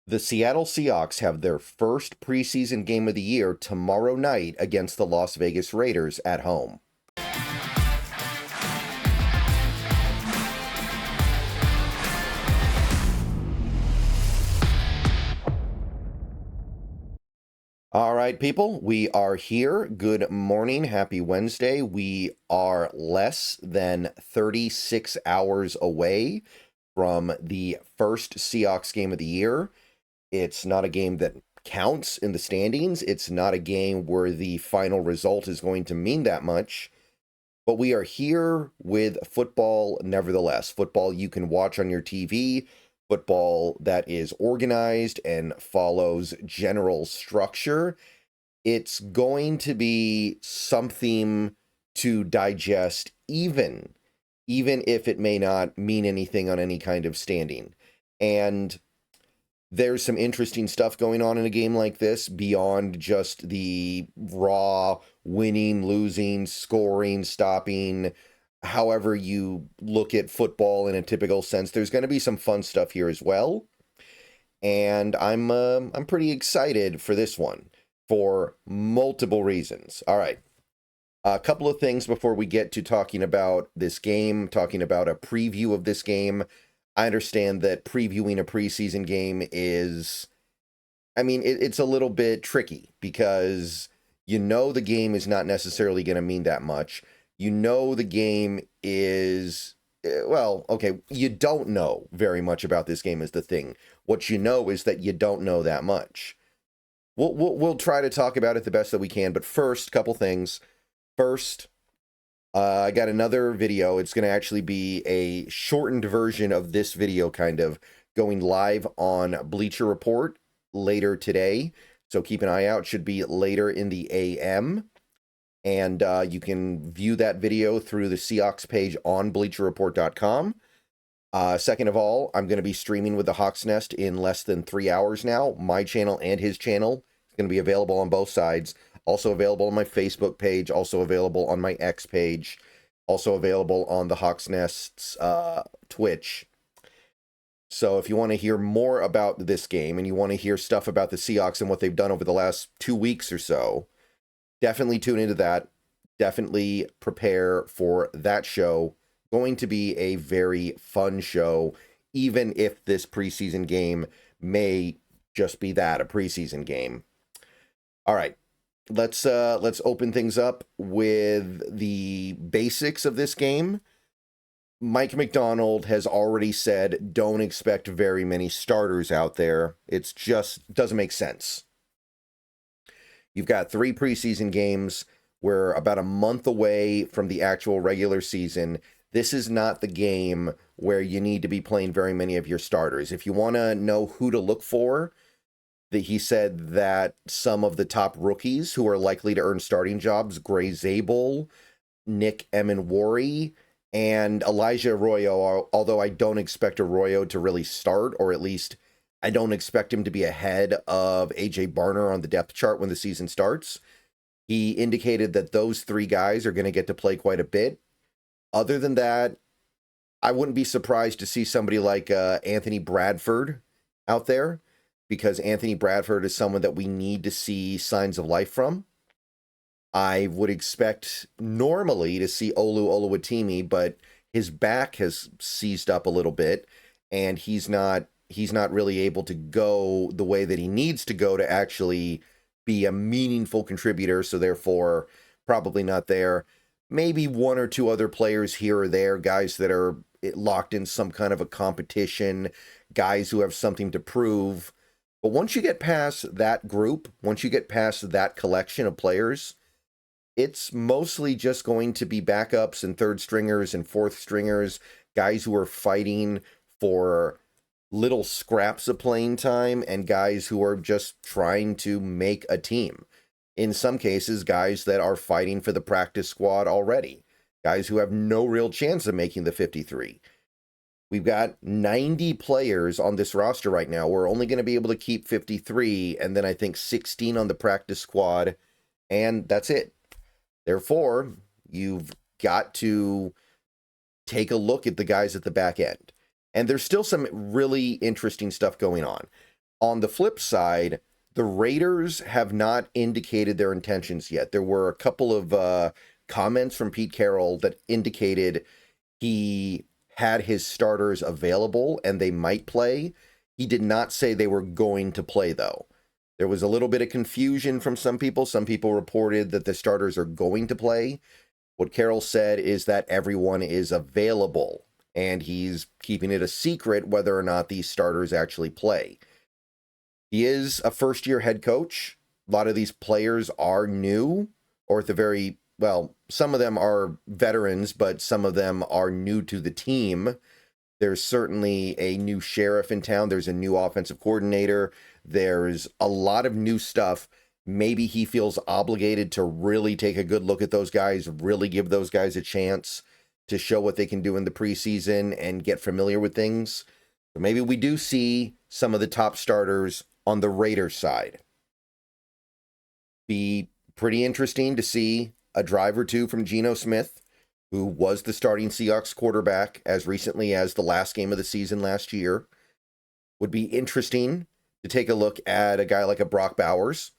The Seattle Seahawks have their first preseason game of the year tomorrow night against the Las Vegas Raiders at home. All right, people, we are here. Good morning. Happy Wednesday. We are less than 36 hours away from the first Seahawks game of the year. It's not a game that counts in the standings. It's not a game where the final result is going to mean that much. But we are here with football nevertheless. Football you can watch on your TV. Football that is organized and follows general structure. It's going to be something to digest, even if it may not mean anything on any kind of standing. And there's some interesting stuff going on in a game like this beyond just the raw winning, losing, scoring, stopping. However you look at football in a typical sense, there's going to be some fun stuff here as well. And I'm pretty excited for this one for multiple reasons. All right. A couple of things before we get to talking about this game, talking about a preview of this game. I understand that previewing a preseason game is, it's a little bit tricky because the game is not necessarily going to mean that much. The game is, you don't know very much about this game is the thing. What you know is that you don't know that much. We'll try to talk about it the best that we can, but first, couple things. First, I got another video. It's going to actually be a shortened version of this video, kind of going live on Bleacher Report later today. So keep an eye out. Should be later in the AM. And you can view that video through the Seahawks page on bleacherreport.com. Second of all, I'm going to be streaming with the Hawks Nest in less than 3 hours now. My channel and his channel is going to be available on both sides. Also available on my Facebook page, also available on my X page, also available on the Hawks Nest's Twitch. So if you want to hear more about this game and you want to hear stuff about the Seahawks and what they've done over the last 2 weeks or so, definitely tune into that. Definitely prepare for that show. Going to be a very fun show, even if this preseason game may just be that, a preseason game. All right. Let's open things up with the basics of this game. Mike McDonald has already said don't expect very many starters out there. It's just doesn't make sense. You've got 3 preseason games. We're about a month away from the actual regular season. This is not the game where you need to be playing very many of your starters. If you want to know who to look for, he said that some of the top rookies who are likely to earn starting jobs, Gray Zabel, Nick Emenwari, and Elijah Arroyo, although I don't expect Arroyo to really start, or at least I don't expect him to be ahead of A.J. Barner on the depth chart when the season starts. He indicated that those 3 guys are going to get to play quite a bit. Other than that, I wouldn't be surprised to see somebody like Anthony Bradford out there, because Anthony Bradford is someone that we need to see signs of life from. I would expect normally to see Olu Oluwatimi, but his back has seized up a little bit, and he's not really able to go the way that he needs to go to actually be a meaningful contributor, so therefore probably not there. Maybe 1 or 2 other players here or there, guys that are locked in some kind of a competition, guys who have something to prove. But once you get past that group, once you get past that collection of players, it's mostly just going to be backups and third stringers and fourth stringers, guys who are fighting for little scraps of playing time, and guys who are just trying to make a team. In some cases, guys that are fighting for the practice squad already, guys who have no real chance of making the 53. We've got 90 players on this roster right now. We're only going to be able to keep 53, and then I think 16 on the practice squad, and that's it. Therefore, you've got to take a look at the guys at the back end. And there's still some really interesting stuff going on. On the flip side, the Raiders have not indicated their intentions yet. There were a couple of comments from Pete Carroll that indicated he had his starters available and they might play. He did not say they were going to play, though. There was a little bit of confusion from some people. Some people reported that the starters are going to play. What Carroll said is that everyone is available, and he's keeping it a secret whether or not these starters actually play. He is a first-year head coach. A lot of these players are new, or at the very, well, some of them are veterans, but some of them are new to the team. There's certainly a new sheriff in town. There's a new offensive coordinator. There's a lot of new stuff. Maybe he feels obligated to really take a good look at those guys, really give those guys a chance to show what they can do in the preseason and get familiar with things. So maybe we do see some of the top starters on the Raiders side. Be pretty interesting to see a drive or two from Geno Smith, who was the starting Seahawks quarterback as recently as the last game of the season last year. Would be interesting to take a look at a guy like a Brock Bowers,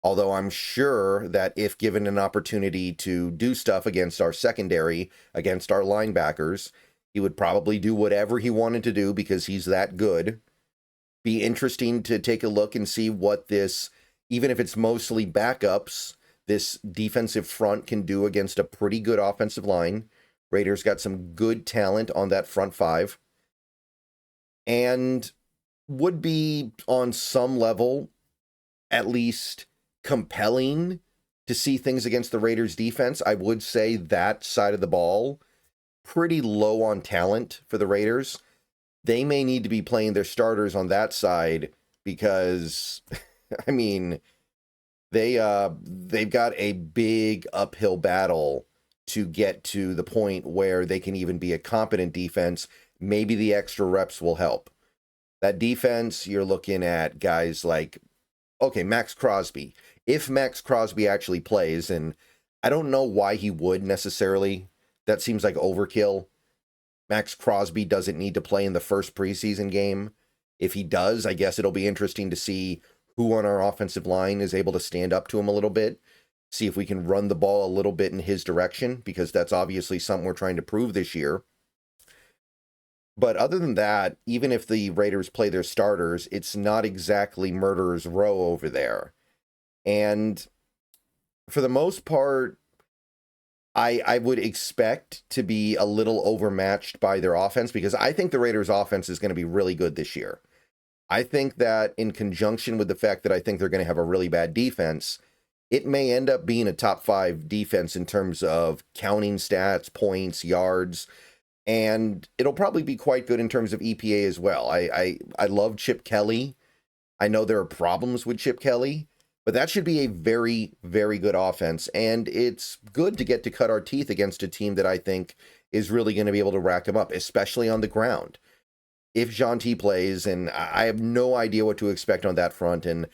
although I'm sure that if given an opportunity to do stuff against our secondary, against our linebackers, he would probably do whatever he wanted to do because he's that good. Be interesting to take a look and see what this, even if it's mostly backups, this defensive front can do against a pretty good offensive line. Raiders got some good talent on that front five. And would be on some level at least compelling to see things against the Raiders defense. I would say that side of the ball pretty low on talent for the Raiders. They may need to be playing their starters on that side because I mean they've got a big uphill battle to get to the point where they can even be a competent defense. Maybe the extra reps will help. That defense, you're looking at guys like, okay, Max Crosby. If Max Crosby actually plays, and I don't know why he would necessarily, that seems like overkill. Max Crosby doesn't need to play in the first preseason game. If he does, I guess it'll be interesting to see who on our offensive line is able to stand up to him a little bit, see if we can run the ball a little bit in his direction, because that's obviously something we're trying to prove this year. But other than that, even if the Raiders play their starters, it's not exactly murderer's row over there. And for the most part, I would expect to be a little overmatched by their offense because I think the Raiders' offense is going to be really good this year. I think that in conjunction with the fact that I think they're going to have a really bad defense, it may end up being a top 5 defense in terms of counting stats, points, yards, and it'll probably be quite good in terms of EPA as well. I love Chip Kelly. I know there are problems with Chip Kelly, but that should be a very, very good offense. And it's good to get to cut our teeth against a team that I think is really going to be able to rack them up, especially on the ground. If Jean T plays, and I have no idea what to expect on that front, and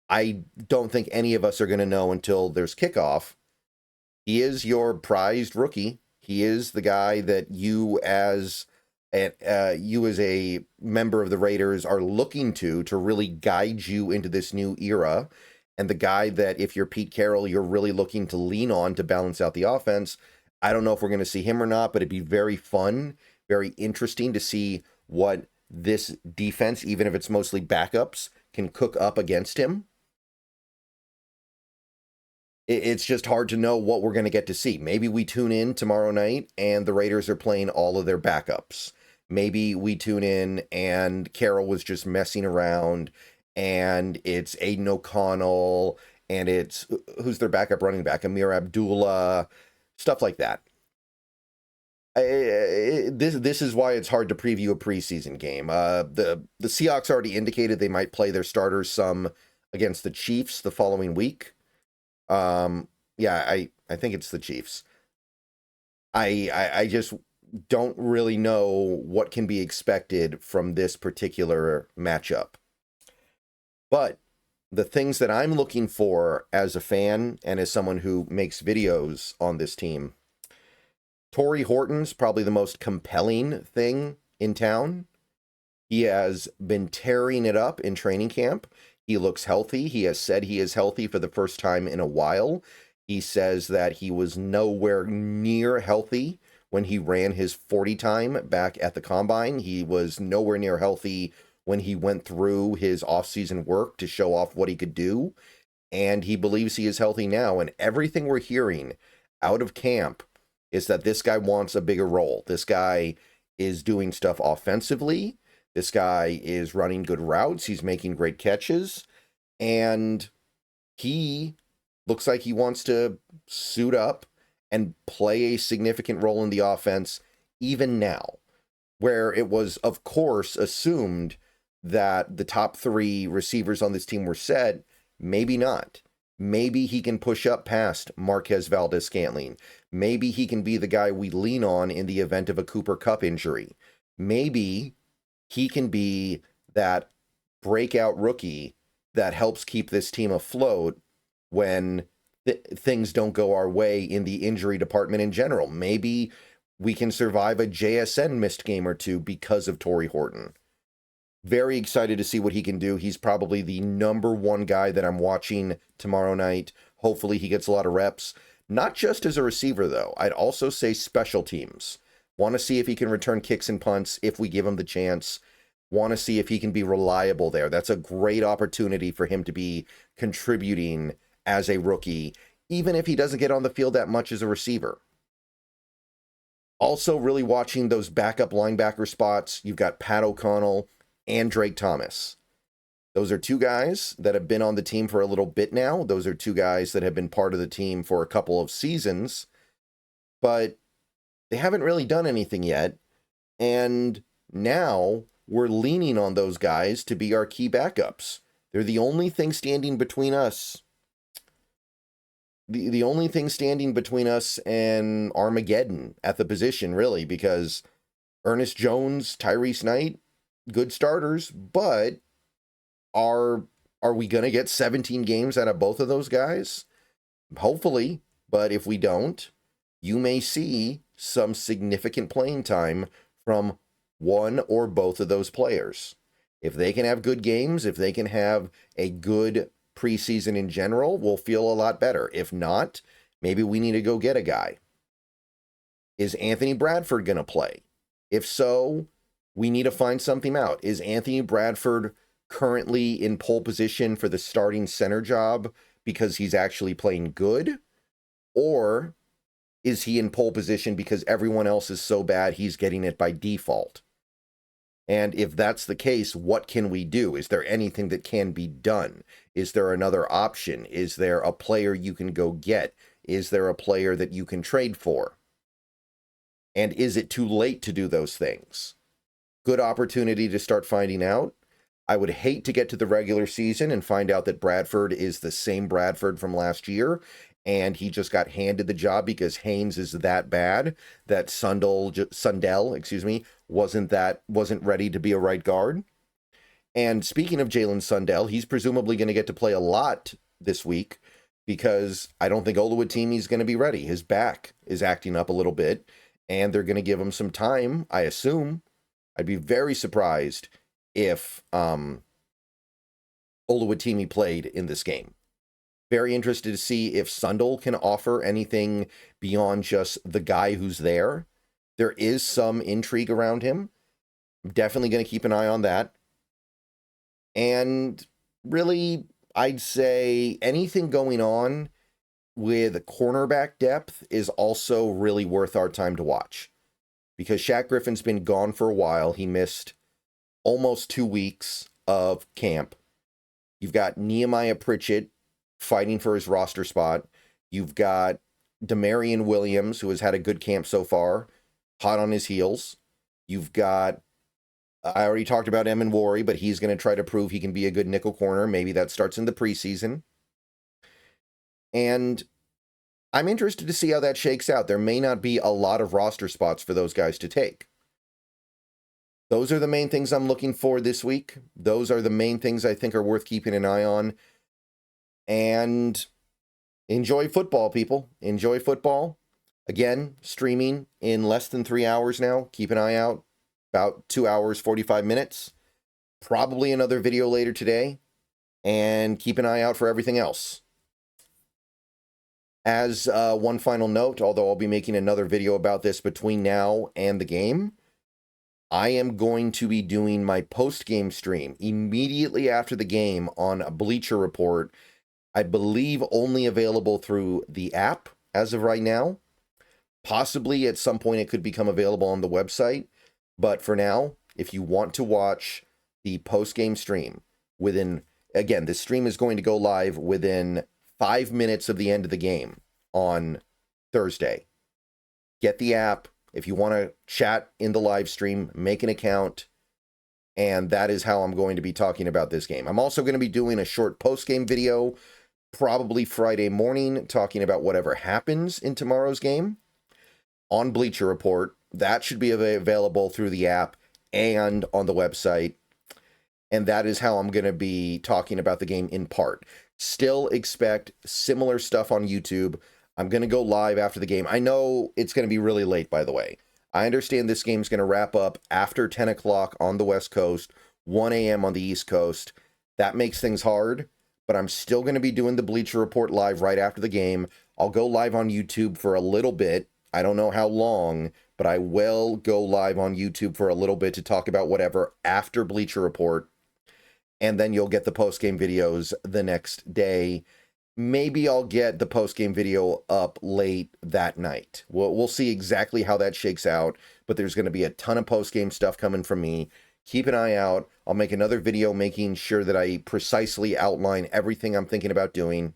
I don't think any of us are going to know until there's kickoff. He is your prized rookie. He is the guy that you as a member of the Raiders are looking to really guide you into this new era. And the guy that, if you're Pete Carroll, you're really looking to lean on to balance out the offense. I don't know if we're going to see him or not, but it'd be very fun, very interesting to see what this defense, even if it's mostly backups, can cook up against him. It's just hard to know what we're going to get to see. Maybe we tune in tomorrow night and the Raiders are playing all of their backups. Maybe we tune in and Carroll was just messing around and it's Aiden O'Connell and it's, who's their backup running back? Amir Abdullah, stuff like that. This is why it's hard to preview a preseason game. The Seahawks already indicated they might play their starters some against the Chiefs the following week. I think it's the Chiefs. I just don't really know what can be expected from this particular matchup. But the things that I'm looking for as a fan and as someone who makes videos on this team, Torrey Horton's probably the most compelling thing in town. He has been tearing it up in training camp. He looks healthy. He has said he is healthy for the first time in a while. He says that he was nowhere near healthy when he ran his 40 time back at the combine. He was nowhere near healthy when he went through his offseason work to show off what he could do. And he believes he is healthy now. And everything we're hearing out of camp is that this guy wants a bigger role. This guy is doing stuff offensively. This guy is running good routes. He's making great catches. And he looks like he wants to suit up and play a significant role in the offense even now, where it was, of course, assumed that the top three receivers on this team were set. Maybe not. Maybe he can push up past Marquez Valdes-Scantling. Maybe he can be the guy we lean on in the event of a Cooper Kupp injury. Maybe he can be that breakout rookie that helps keep this team afloat when things don't go our way in the injury department in general. Maybe we can survive a JSN missed game or two because of Torrey Horton. Very excited to see what he can do. He's probably the number one guy that I'm watching tomorrow night. Hopefully he gets a lot of reps. Not just as a receiver, though. I'd also say special teams. Want to see if he can return kicks and punts if we give him the chance. Want to see if he can be reliable there. That's a great opportunity for him to be contributing as a rookie, even if he doesn't get on the field that much as a receiver. Also really watching those backup linebacker spots. You've got Pat O'Connell and Drake Thomas. Those are two guys that have been on the team for a little bit now. Those are two guys that have been part of the team for a couple of seasons, but they haven't really done anything yet. And now we're leaning on those guys to be our key backups. They're the only thing standing between us. The only thing standing between us and Armageddon at the position, really, because Ernest Jones, Tyrese Knight, good starters, but are we going to get 17 games out of both of those guys? Hopefully, but if we don't, you may see some significant playing time from one or both of those players. If they can have good games, if they can have a good preseason in general, we'll feel a lot better. If not, maybe we need to go get a guy. Is Anthony Bradford going to play? If so, we need to find something out. Is Anthony Bradford currently in pole position for the starting center job because he's actually playing good? Or is he in pole position because everyone else is so bad he's getting it by default? And if that's the case, what can we do? Is there anything that can be done? Is there another option? Is there a player you can go get? Is there a player that you can trade for? And is it too late to do those things? Good opportunity to start finding out. I would hate to get to the regular season and find out that Bradford is the same Bradford from last year, and he just got handed the job because Haynes is that bad that Sundell, wasn't ready to be a right guard. And speaking of Jalen Sundell, he's presumably going to get to play a lot this week because I don't think Oluwatimi is going to be ready. His back is acting up a little bit, and they're going to give him some time, I assume. I'd be very surprised if Oluwatimi played in this game. Very interested to see if Sundell can offer anything beyond just the guy who's there. There is some intrigue around him. I'm definitely going to keep an eye on that. And really, I'd say anything going on with cornerback depth is also really worth our time to watch. Because Shaq Griffin's been gone for a while. He missed almost 2 weeks of camp. You've got Nehemiah Pritchett fighting for his roster spot. You've got Demarion Williams, who has had a good camp so far, hot on his heels. You've got, I already talked about Emin Wari, but he's going to try to prove he can be a good nickel corner. Maybe that starts in the preseason. And I'm interested to see how that shakes out. There may not be a lot of roster spots for those guys to take. Those are the main things I'm looking for this week. Those are the main things I think are worth keeping an eye on. And enjoy football, people. Enjoy football. Again, streaming in less than 3 hours now. Keep an eye out. About 2 hours, 45 minutes. Probably another video later today, and keep an eye out for everything else. As one final note, although I'll be making another video about this between now and the game, I am going to be doing my post-game stream immediately after the game on Bleacher Report. I believe only available through the app as of right now. Possibly at some point it could become available on the website. But for now, if you want to watch the post-game stream again, this stream is going to go live within 5 minutes of the end of the game on Thursday. Get the app. If you want to chat in the live stream, make an account. And that is how I'm going to be talking about this game. I'm also going to be doing a short post-game video, probably Friday morning, talking about whatever happens in tomorrow's game on Bleacher Report. That should be available through the app and on the website. And that is how I'm going to be talking about the game in part. Still expect similar stuff on YouTube. I'm going to go live after the game. I know it's going to be really late, by the way. I understand this game's going to wrap up after 10 o'clock on the West Coast, 1 a.m. on the East Coast. That makes things hard, but I'm still going to be doing the Bleacher Report live right after the game. I'll go live on YouTube for a little bit. I don't know how long, but I will go live on YouTube for a little bit to talk about whatever after Bleacher Report. And then you'll get the post-game videos the next day. Maybe I'll get the post-game video up late that night. We'll see exactly how that shakes out, but there's going to be a ton of post-game stuff coming from me. Keep an eye out. I'll make another video making sure that I precisely outline everything I'm thinking about doing.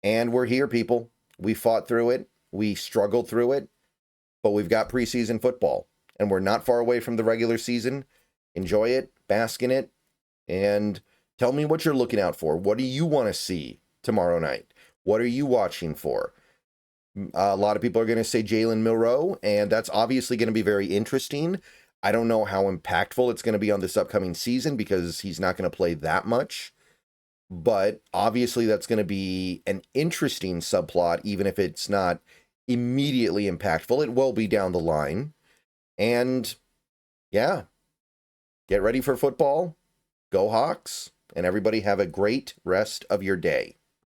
And we're here, people. We fought through it. We struggled through it, but we've got preseason football, and we're not far away from the regular season. Enjoy it, bask in it, and tell me what you're looking out for. What do you want to see tomorrow night? What are you watching for? A lot of people are going to say Jalen Milroe, and that's obviously going to be very interesting. I don't know how impactful it's going to be on this upcoming season because he's not going to play that much. But obviously that's going to be an interesting subplot, even if it's not immediately impactful. It will be down the line. And yeah, get ready for football. Go Hawks. And everybody have a great rest of your day.